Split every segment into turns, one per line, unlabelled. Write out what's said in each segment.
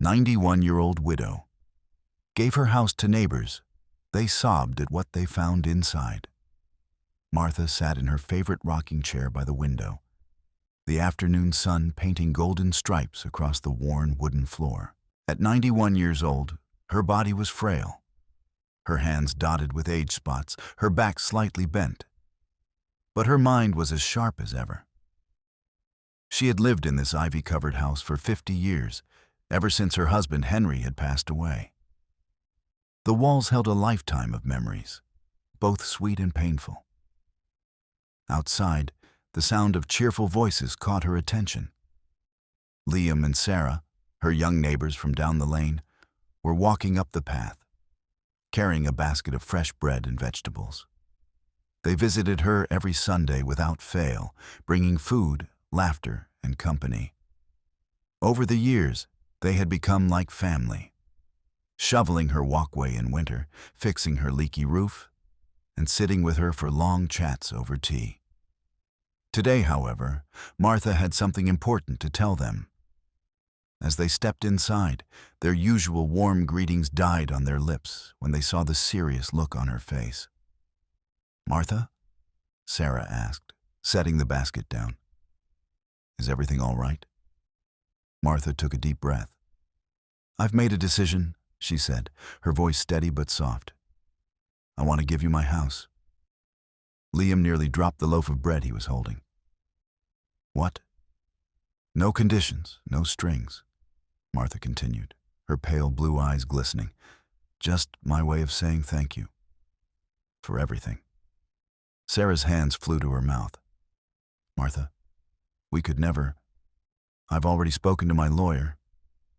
91-year-old widow. Gave her house to neighbors. They sobbed at what they found inside. Martha sat in her favorite rocking chair by the window, the afternoon sun painting golden stripes across the worn wooden floor. At 91 years old, her body was frail, her hands dotted with age spots, her back slightly bent. But her mind was as sharp as ever. She had lived in this ivy-covered house for 50 years, ever since her husband Henry had passed away. The walls held a lifetime of memories, both sweet and painful. Outside, the sound of cheerful voices caught her attention. Liam and Sarah, her young neighbors from down the lane, were walking up the path, carrying a basket of fresh bread and vegetables. They visited her every Sunday without fail, bringing food, laughter, and company. Over the years, they had become like family, shoveling her walkway in winter, fixing her leaky roof, and sitting with her for long chats over tea. Today, however, Martha had something important to tell them. As they stepped inside, their usual warm greetings died on their lips when they saw the serious look on her face. "Martha?" Sarah asked, setting the basket down. "Is everything all right?" Martha took a deep breath. "I've made a decision," she said, her voice steady but soft. "I want to give you my house." Liam nearly dropped the loaf of bread he was holding. "What?" "No conditions, no strings," Martha continued, her pale blue eyes glistening. "Just my way of saying thank you. For everything." Sarah's hands flew to her mouth. "Martha, we could never—" "I've already spoken to my lawyer,"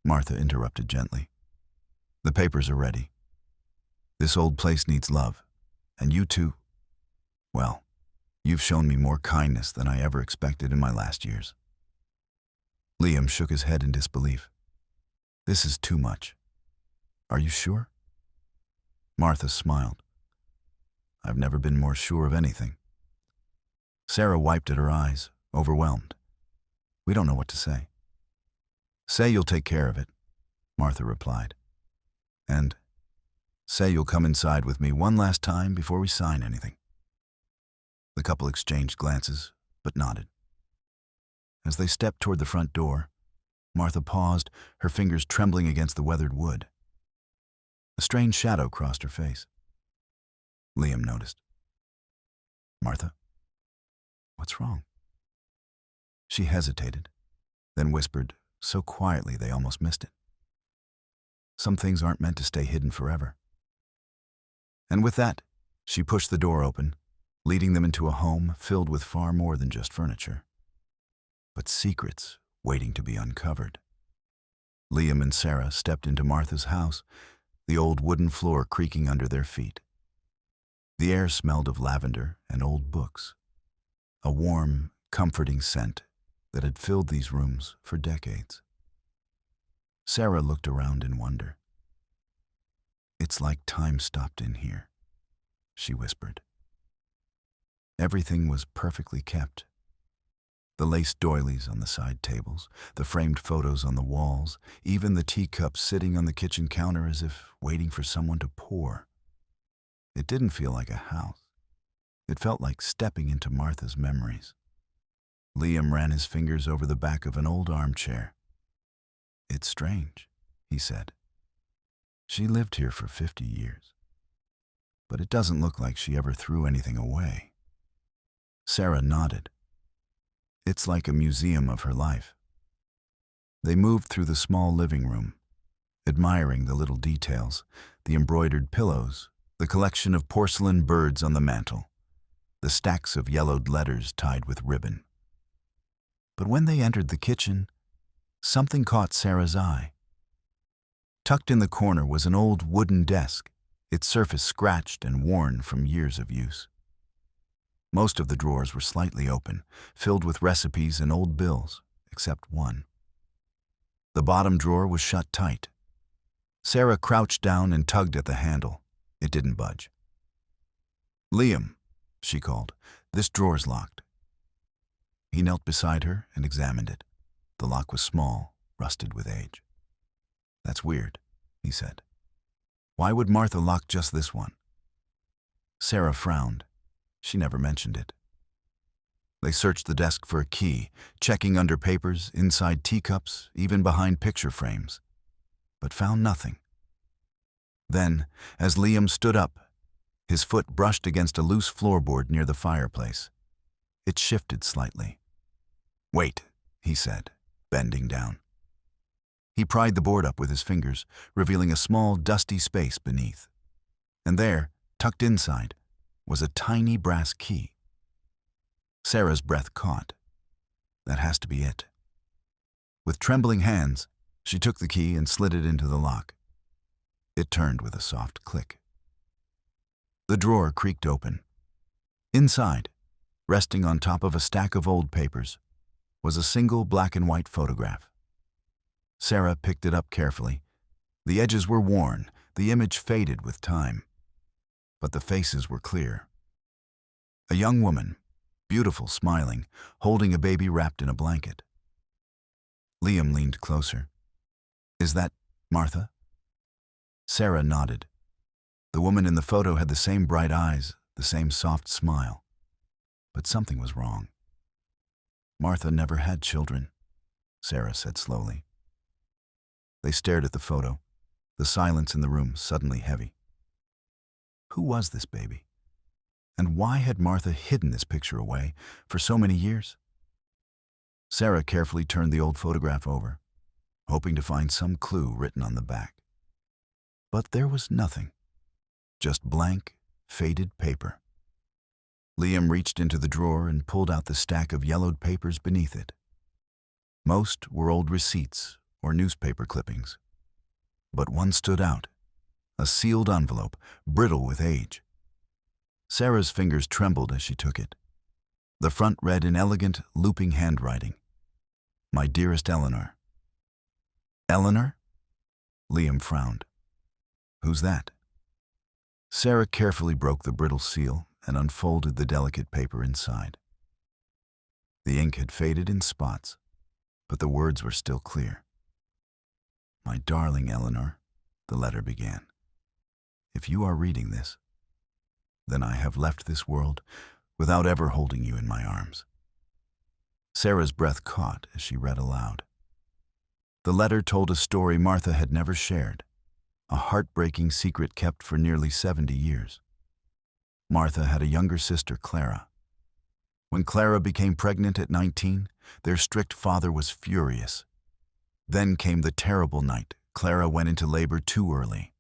Martha interrupted gently. "The papers are ready. This old place needs love, and you too. Well, you've shown me more kindness than I ever expected in my last years." Liam shook his head in disbelief. "This is too much. Are you sure?" Martha smiled. "I've never been more sure of anything." Sarah wiped at her eyes, overwhelmed. "We don't know what to say." "Say you'll take care of it," Martha replied. "And say you'll come inside with me one last time before we sign anything." The couple exchanged glances, but nodded. As they stepped toward the front door, Martha paused, her fingers trembling against the weathered wood. A strange shadow crossed her face. Liam noticed. "Martha, what's wrong?" She hesitated, then whispered, so quietly they almost missed it. "Some things aren't meant to stay hidden forever." And with that, she pushed the door open, leading them into a home filled with far more than just furniture, but secrets waiting to be uncovered. Liam and Sarah stepped into Martha's house, the old wooden floor creaking under their feet. The air smelled of lavender and old books, a warm, comforting scent that had filled these rooms for decades. Sarah looked around in wonder. "It's like time stopped in here," she whispered. Everything was perfectly kept. The lace doilies on the side tables, the framed photos on the walls, even the teacups sitting on the kitchen counter as if waiting for someone to pour. It didn't feel like a house. It felt like stepping into Martha's memories. Liam ran his fingers over the back of an old armchair. "It's strange," he said. "She lived here for 50 years. But it doesn't look like she ever threw anything away." Sarah nodded. "It's like a museum of her life." They moved through the small living room, admiring the little details, the embroidered pillows, the collection of porcelain birds on the mantel, the stacks of yellowed letters tied with ribbon. But when they entered the kitchen, something caught Sarah's eye. Tucked in the corner was an old wooden desk, its surface scratched and worn from years of use. Most of the drawers were slightly open, filled with recipes and old bills, except one. The bottom drawer was shut tight. Sarah crouched down and tugged at the handle. It didn't budge. "Liam," she called, "this drawer's locked." He knelt beside her and examined it. The lock was small, rusted with age. That's weird, he said. Why would Martha lock just this one? Sarah frowned. She never mentioned it. They searched the desk for a key, checking under papers, inside teacups, even behind picture frames, but found nothing. Then, as Liam stood up, his foot brushed against a loose floorboard near the fireplace. It shifted slightly. "Wait," he said, bending down. He pried the board up with his fingers, revealing a small, dusty space beneath. And there, tucked inside, was a tiny brass key. Sarah's breath caught. That has to be it. With trembling hands, she took the key and slid it into the lock. It turned with a soft click. The drawer creaked open. Inside, resting on top of a stack of old papers, was a single black and white photograph. Sarah picked it up carefully. The edges were worn, the image faded with time. But the faces were clear. A young woman, beautiful, smiling, holding a baby wrapped in a blanket. Liam leaned closer. "Is that Martha?" Sarah nodded. The woman in the photo had the same bright eyes, the same soft smile. But something was wrong. "Martha never had children," Sarah said slowly. They stared at the photo, the silence in the room suddenly heavy. Who was this baby? And why had Martha hidden this picture away for so many years? Sarah carefully turned the old photograph over, hoping to find some clue written on the back. But there was nothing, just blank, faded paper. Liam reached into the drawer and pulled out the stack of yellowed papers beneath it. Most were old receipts or newspaper clippings. But one stood out, a sealed envelope, brittle with age. Sarah's fingers trembled as she took it. The front read in elegant, looping handwriting, "My dearest Eleanor." "Eleanor?" Liam frowned. "Who's that?" Sarah carefully broke the brittle seal and unfolded the delicate paper inside. The ink had faded in spots, but the words were still clear. "My darling Eleanor," the letter began. "If you are reading this, then I have left this world without ever holding you in my arms." Sarah's breath caught as she read aloud. The letter told a story Martha had never shared, a heartbreaking secret kept for nearly 70 years. Martha had a younger sister, Clara. When Clara became pregnant at 19, their strict father was furious. Then came the terrible night. Clara went into labor too early.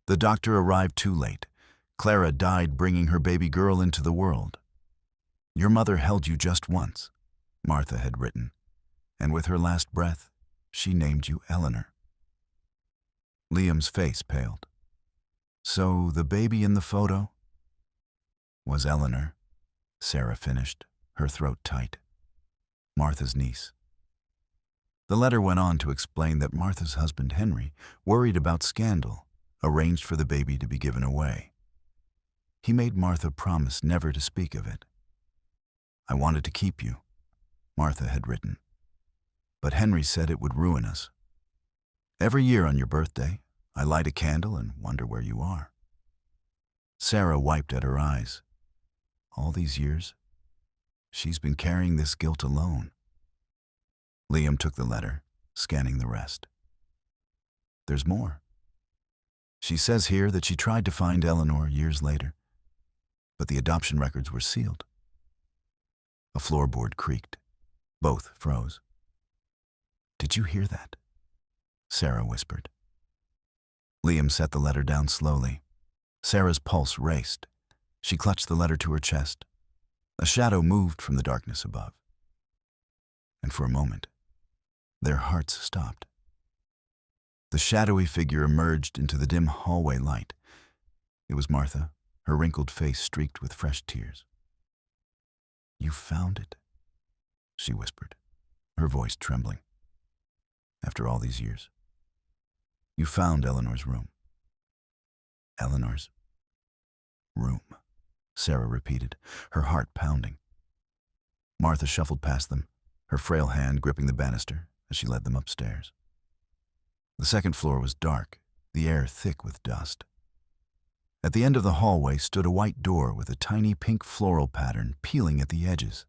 The doctor arrived too late. Clara died bringing her baby girl into the world. "Your mother held you just once," Martha had written, "and with her last breath, she named you Eleanor." Liam's face paled. "So the baby in the photo was Eleanor," Sarah finished, her throat tight. "Martha's niece." The letter went on to explain that Martha's husband, Henry, worried about scandal, arranged for the baby to be given away. He made Martha promise never to speak of it. "I wanted to keep you," Martha had written, "but Henry said it would ruin us. Every year on your birthday, I light a candle and wonder where you are." Sarah wiped at her eyes. All these years, she's been carrying this guilt alone. Liam took the letter, scanning the rest. "There's more. She says here that she tried to find Eleanor years later, but the adoption records were sealed." A floorboard creaked. Both froze. "Did you hear that?" Sarah whispered. Liam set the letter down slowly. Sarah's pulse raced. She clutched the letter to her chest. A shadow moved from the darkness above. And for a moment, their hearts stopped. The shadowy figure emerged into the dim hallway light. It was Martha, her wrinkled face streaked with fresh tears. "You found it," she whispered, her voice trembling. "After all these years, you found Eleanor's room." "Eleanor's room," Sarah repeated, her heart pounding. Martha shuffled past them, her frail hand gripping the banister as she led them upstairs. The second floor was dark, the air thick with dust. At the end of the hallway stood a white door with a tiny pink floral pattern peeling at the edges.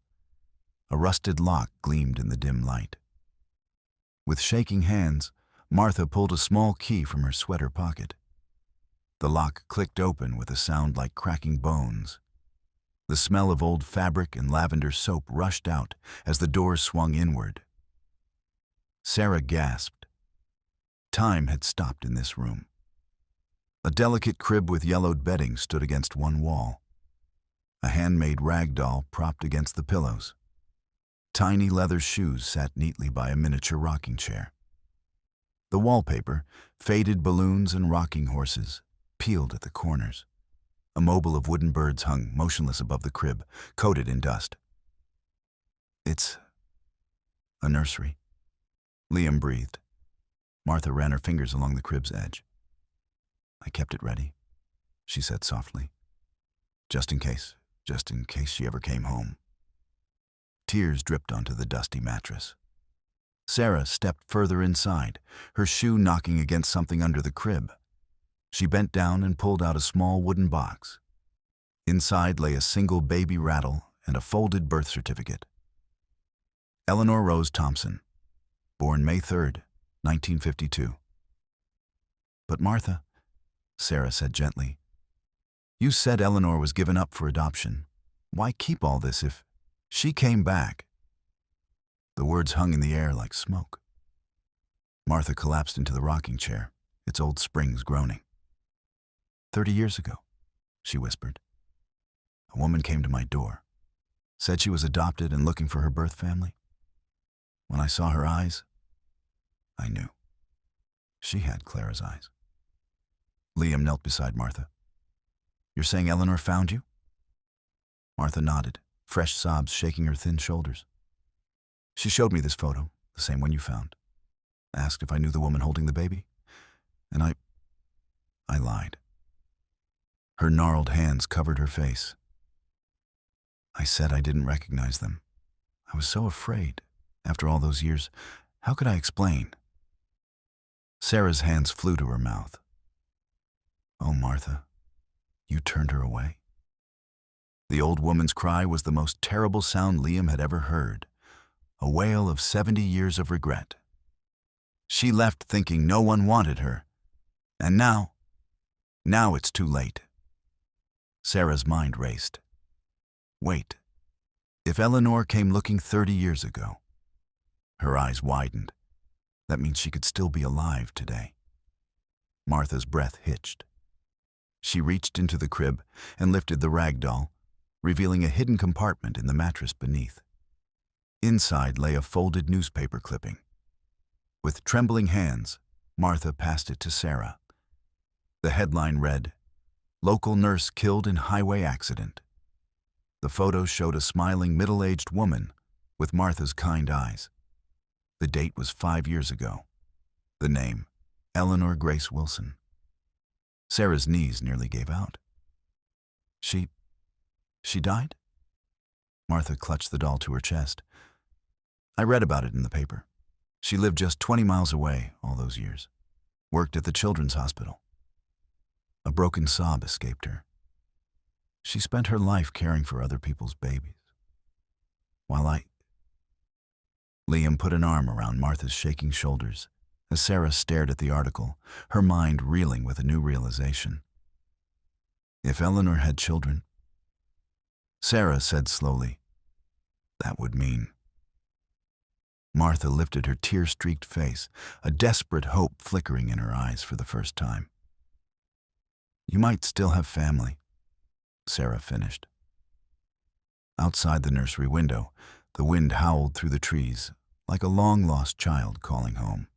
A rusted lock gleamed in the dim light. With shaking hands, Martha pulled a small key from her sweater pocket. The lock clicked open with a sound like cracking bones. The smell of old fabric and lavender soap rushed out as the door swung inward. Sarah gasped. Time had stopped in this room. A delicate crib with yellowed bedding stood against one wall. A handmade rag doll propped against the pillows. Tiny leather shoes sat neatly by a miniature rocking chair. The wallpaper, faded balloons and rocking horses, peeled at the corners. A mobile of wooden birds hung motionless above the crib, coated in dust. "It's a nursery," Liam breathed. Martha ran her fingers along the crib's edge. "I kept it ready," she said softly. Just in case she ever came home." Tears dripped onto the dusty mattress. Sarah stepped further inside, her shoe knocking against something under the crib. She bent down and pulled out a small wooden box. Inside lay a single baby rattle and a folded birth certificate. Eleanor Rose Thompson, born May 3rd, 1952. "But Martha," Sarah said gently, "you said Eleanor was given up for adoption. Why keep all this if she came back?" The words hung in the air like smoke. Martha collapsed into the rocking chair, its old springs groaning. 30 years ago," she whispered, "a woman came to my door, said she was adopted and looking for her birth family. When I saw her eyes, I knew. She had Clara's eyes." Liam knelt beside Martha. "You're saying Eleanor found you?" Martha nodded, fresh sobs shaking her thin shoulders. "She showed me this photo, the same one you found. Asked if I knew the woman holding the baby. And I lied." Her gnarled hands covered her face. "I said I didn't recognize them. I was so afraid. After all those years, how could I explain?" Sarah's hands flew to her mouth. "Oh, Martha, you turned her away?" The old woman's cry was the most terrible sound Liam had ever heard, a wail of 70 years of regret. She left thinking no one wanted her, and now it's too late. Sarah's mind raced. Wait, if Eleanor came looking 30 years ago? Her eyes widened. That means she could still be alive today. Martha's breath hitched. She reached into the crib and lifted the rag doll, revealing a hidden compartment in the mattress beneath. Inside lay a folded newspaper clipping. With trembling hands, Martha passed it to Sarah. The headline read, "Local nurse killed in highway accident." The photo showed a smiling middle-aged woman with Martha's kind eyes. The date was 5 years ago. The name, Eleanor Grace Wilson. Sarah's knees nearly gave out. She died? Martha clutched the doll to her chest. I read about it in the paper. She lived just 20 miles away all those years. Worked at the children's hospital. A broken sob escaped her. She spent her life caring for other people's babies. Liam put an arm around Martha's shaking shoulders as Sarah stared at the article, her mind reeling with a new realization. If Eleanor had children, Sarah said slowly, that would mean. Martha lifted her tear-streaked face, a desperate hope flickering in her eyes for the first time. You might still have family, Sarah finished. Outside the nursery window, the wind howled through the trees like a long-lost child calling home.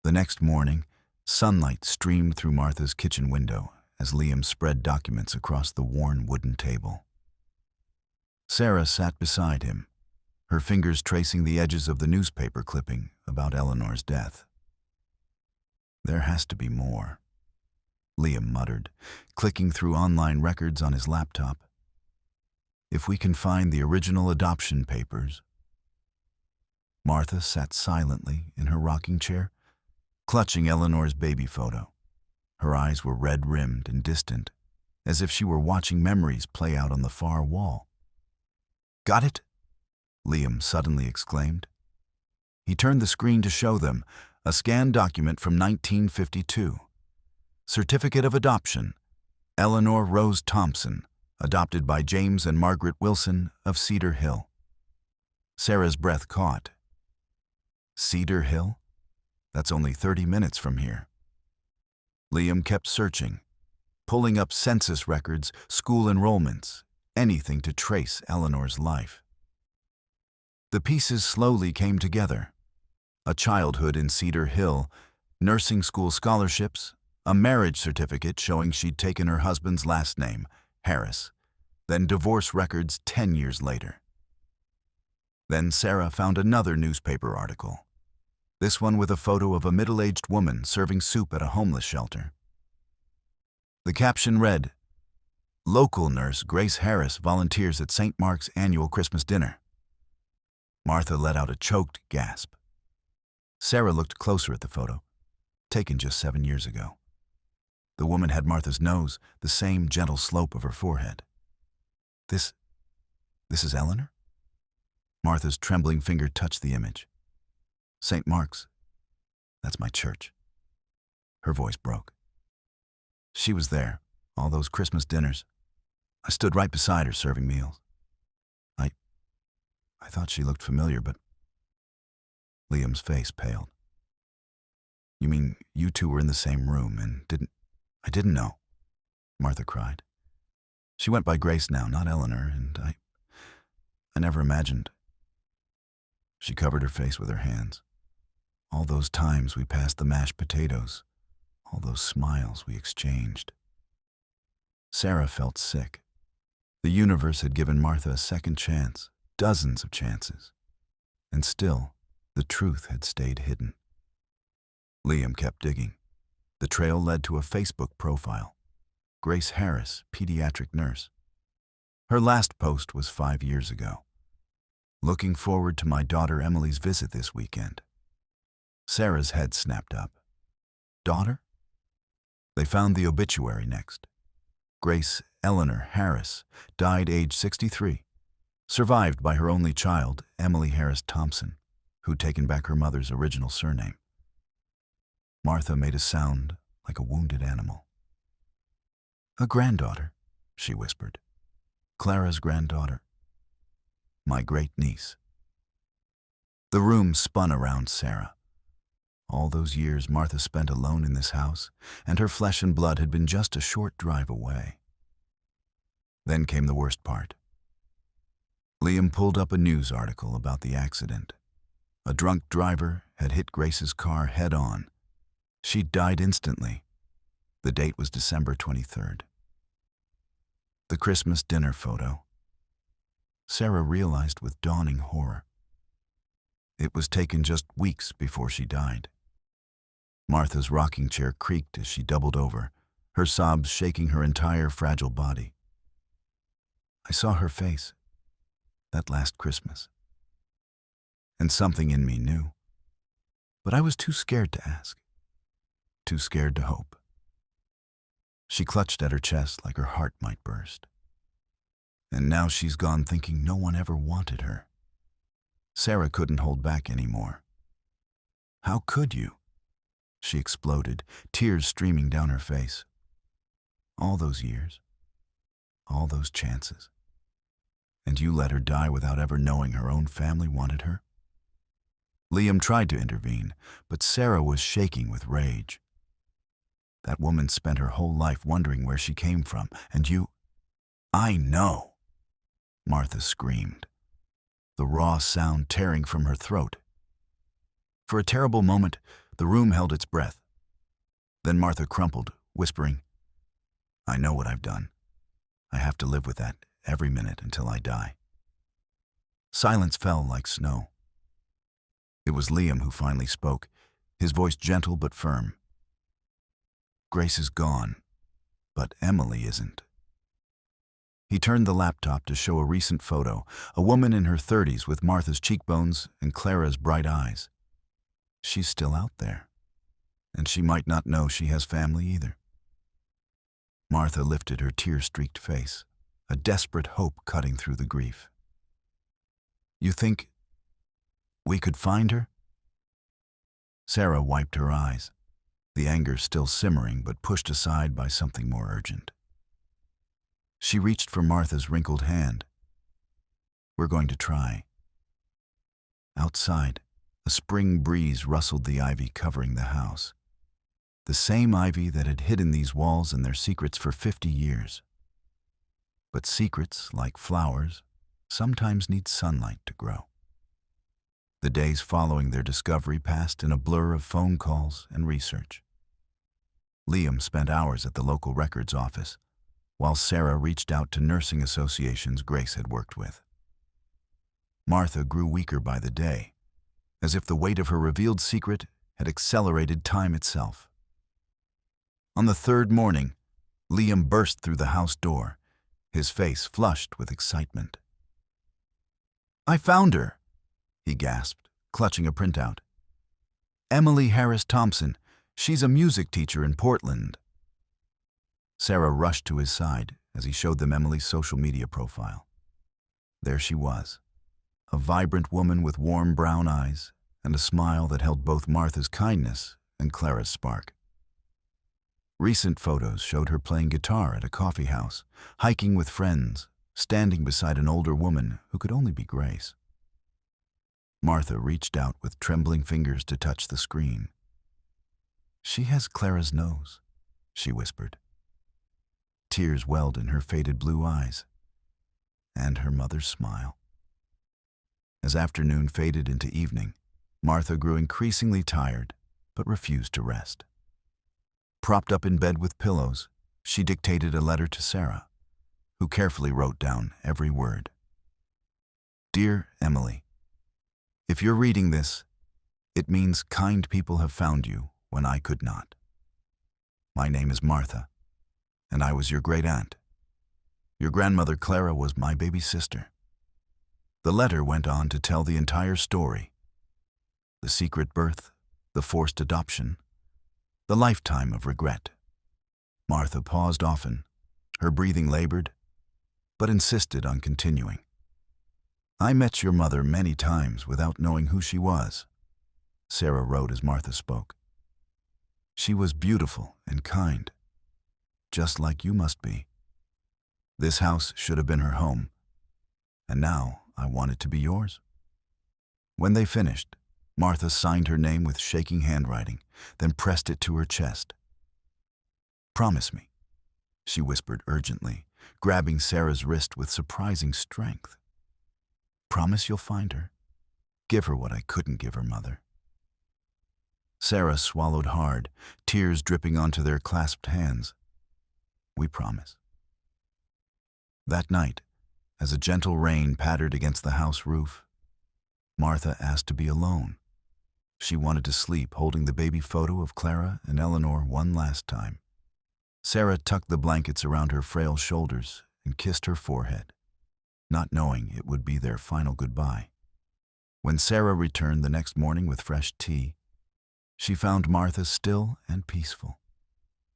The next morning, sunlight streamed through Martha's kitchen window as Liam spread documents across the worn wooden table. Sarah sat beside him, her fingers tracing the edges of the newspaper clipping about Eleanor's death. There has to be more, Liam muttered, clicking through online records on his laptop. If we can find the original adoption papers. Martha sat silently in her rocking chair, clutching Eleanor's baby photo. Her eyes were red-rimmed and distant, as if she were watching memories play out on the far wall. "Got it?" Liam suddenly exclaimed. He turned the screen to show them a scanned document from 1952. Certificate of adoption, Eleanor Rose Thompson, adopted by James and Margaret Wilson of Cedar Hill. Sarah's breath caught. Cedar Hill? That's only 30 minutes from here. Liam kept searching, pulling up census records, school enrollments, anything to trace Eleanor's life. The pieces slowly came together. A childhood in Cedar Hill, nursing school scholarships, a marriage certificate showing she'd taken her husband's last name, Harris, then divorce records 10 years later. Then Sarah found another newspaper article, this one with a photo of a middle-aged woman serving soup at a homeless shelter. The caption read, "Local nurse Grace Harris volunteers at St. Mark's annual Christmas dinner." Martha let out a choked gasp. Sarah looked closer at the photo, taken just 7 years ago. The woman had Martha's nose, the same gentle slope of her forehead. This is Eleanor? Martha's trembling finger touched the image. "St. Mark's. That's my church." Her voice broke. She was there, all those Christmas dinners. I stood right beside her serving meals. I thought she looked familiar, but... Liam's face paled. "You mean you two were in the same room and I didn't know," Martha cried. "She went by Grace now, not Eleanor, and I never imagined." She covered her face with her hands. All those times we passed the mashed potatoes, all those smiles we exchanged. Sarah felt sick. The universe had given Martha a second chance, dozens of chances, and still the truth had stayed hidden. Liam kept digging. The trail led to a Facebook profile. Grace Harris, pediatric nurse. Her last post was 5 years ago. "Looking forward to my daughter Emily's visit this weekend." Sarah's head snapped up. Daughter? They found the obituary next. Grace Eleanor Harris died age 63, survived by her only child, Emily Harris Thompson, who'd taken back her mother's original surname. Martha made a sound like a wounded animal. "A granddaughter," she whispered. "Clara's granddaughter. My great-niece." The room spun around Sarah. All those years Martha spent alone in this house, and her flesh and blood had been just a short drive away. Then came the worst part. Liam pulled up a news article about the accident. A drunk driver had hit Grace's car head-on. She died instantly. The date was December 23rd. The Christmas dinner photo. Sarah realized with dawning horror. It was taken just weeks before she died. Martha's rocking chair creaked as she doubled over, her sobs shaking her entire fragile body. I saw her face, that last Christmas. And something in me knew. But I was too scared to ask, too scared to hope. She clutched at her chest like her heart might burst. And now she's gone thinking no one ever wanted her. Sarah couldn't hold back anymore. "How could you?" She exploded, tears streaming down her face. "All those years, all those chances. And you let her die without ever knowing her own family wanted her?" Liam tried to intervene, but Sarah was shaking with rage. "That woman spent her whole life wondering where she came from, and you—" "I know!" Martha screamed, the raw sound tearing from her throat. For a terrible moment, the room held its breath. Then Martha crumpled, whispering, "I know what I've done. I have to live with that every minute until I die." Silence fell like snow. It was Liam who finally spoke, his voice gentle but firm. "Grace is gone, but Emily isn't." He turned the laptop to show a recent photo, a woman in her 30s with Martha's cheekbones and Clara's bright eyes. She's still out there. and she might not know she has family either. Martha lifted her tear-streaked face, a desperate hope cutting through the grief. You think we could find her? Sarah wiped her eyes, the anger still simmering but pushed aside by something more urgent. She reached for Martha's wrinkled hand. We're going to try. Outside, a spring breeze rustled the ivy covering the house. The same ivy that had hidden these walls and their secrets for 50 years. But secrets, like flowers, sometimes need sunlight to grow. The days following their discovery passed in a blur of phone calls and research. Liam spent hours at the local records office, while Sarah reached out to nursing associations Grace had worked with. Martha grew weaker by the day, as if the weight of her revealed secret had accelerated time itself. On the third morning, Liam burst through the house door, his face flushed with excitement. I found her, he gasped, clutching a printout. Emily Harris Thompson. She's a music teacher in Portland. Sarah rushed to his side as he showed them Emily's social media profile. There she was, a vibrant woman with warm brown eyes and a smile that held both Martha's kindness and Clara's spark. Recent photos showed her playing guitar at a coffee house, hiking with friends, standing beside an older woman who could only be Grace. Martha reached out with trembling fingers to touch the screen. She has Clara's nose, she whispered. Tears welled in her faded blue eyes, and her mother's smile. As afternoon faded into evening, Martha grew increasingly tired, but refused to rest. Propped up in bed with pillows, she dictated a letter to Sarah, who carefully wrote down every word. Dear Emily, if you're reading this, it means kind people have found you when I could not. My name is Martha, and I was your great-aunt. Your grandmother Clara was my baby sister. The letter went on to tell the entire story. The secret birth, the forced adoption, the lifetime of regret. Martha paused often, her breathing labored, but insisted on continuing. I met your mother many times without knowing who she was, Sarah wrote as Martha spoke. She was beautiful and kind, just like you must be. This house should have been her home, and now I want it to be yours. When they finished, Martha signed her name with shaking handwriting, then pressed it to her chest. Promise me, she whispered urgently, grabbing Sarah's wrist with surprising strength. Promise you'll find her. Give her what I couldn't give her mother. Sarah swallowed hard, tears dripping onto their clasped hands. We promise. That night, as a gentle rain pattered against the house roof, Martha asked to be alone. She wanted to sleep holding the baby photo of Clara and Eleanor one last time. Sarah tucked the blankets around her frail shoulders and kissed her forehead, not knowing it would be their final goodbye. When Sarah returned the next morning with fresh tea, she found Martha still and peaceful,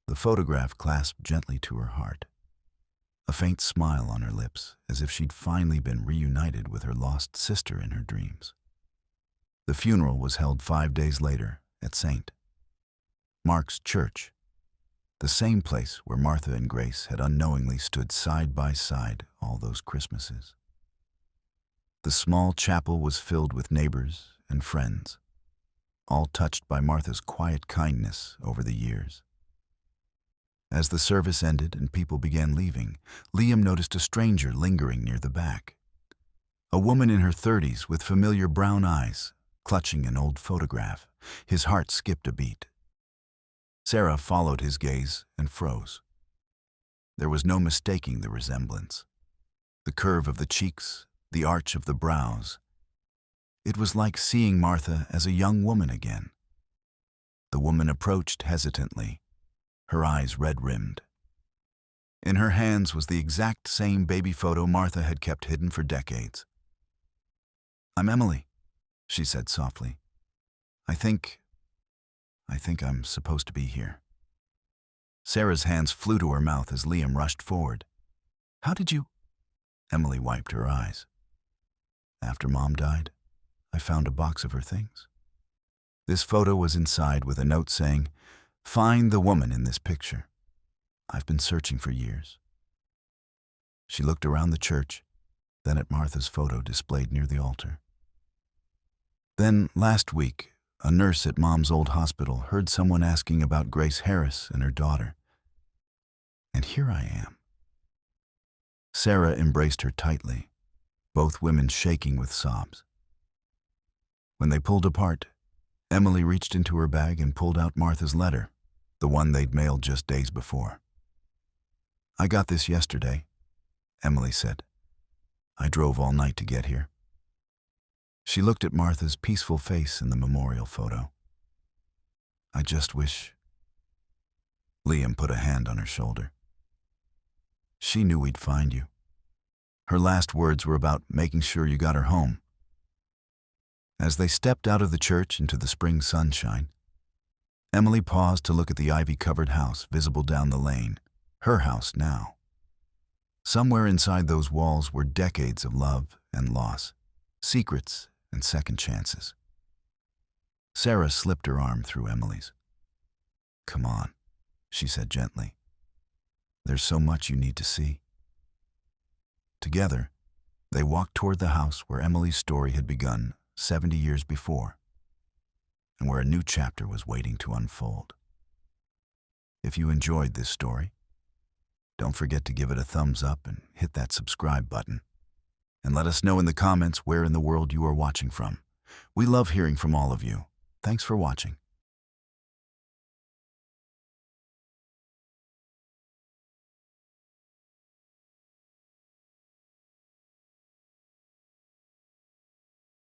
the photograph clasped gently to her heart, a faint smile on her lips as if she'd finally been reunited with her lost sister in her dreams. The funeral was held 5 days later at St. Mark's Church, the same place where Martha and Grace had unknowingly stood side by side all those Christmases. The small chapel was filled with neighbors and friends, all touched by Martha's quiet kindness over the years. As the service ended and people began leaving, Liam noticed a stranger lingering near the back. A woman in her 30s with familiar brown eyes, clutching an old photograph. His heart skipped a beat. Sarah followed his gaze and froze. There was no mistaking the resemblance. The curve of the cheeks, the arch of the brows. It was like seeing Martha as a young woman again. The woman approached hesitantly, her eyes red-rimmed. In her hands was the exact same baby photo Martha had kept hidden for decades. I'm Emily, she said softly. I think I think I'm supposed to be here." Sarah's hands flew to her mouth as Liam rushed forward. "How did you—" Emily wiped her eyes. "After Mom died, I found a box of her things. This photo was inside with a note saying, 'Find the woman in this picture.' I've been searching for years." She looked around the church, then at Martha's photo displayed near the altar. "Then, last week, a nurse at Mom's old hospital heard someone asking about Grace Harris and her daughter. And here I am." Sarah embraced her tightly, both women shaking with sobs. When they pulled apart, Emily reached into her bag and pulled out Martha's letter, the one they'd mailed just days before. "I got this yesterday," Emily said. "I drove all night to get here." She looked at Martha's peaceful face in the memorial photo. "I just wish—" Liam put a hand on her shoulder. "She knew we'd find you. Her last words were about making sure you got her home." As they stepped out of the church into the spring sunshine, Emily paused to look at the ivy-covered house visible down the lane, her house now. Somewhere inside those walls were decades of love and loss, secrets and second chances. Sarah slipped her arm through Emily's. "Come on," she said gently. "There's so much you need to see." Together, they walked toward the house where Emily's story had begun 70 years before, and where a new chapter was waiting to unfold. If you enjoyed this story, don't forget to give it a thumbs up and hit that subscribe button. And let us know in the comments where in the world you are watching from. We love hearing from all of you. Thanks for watching.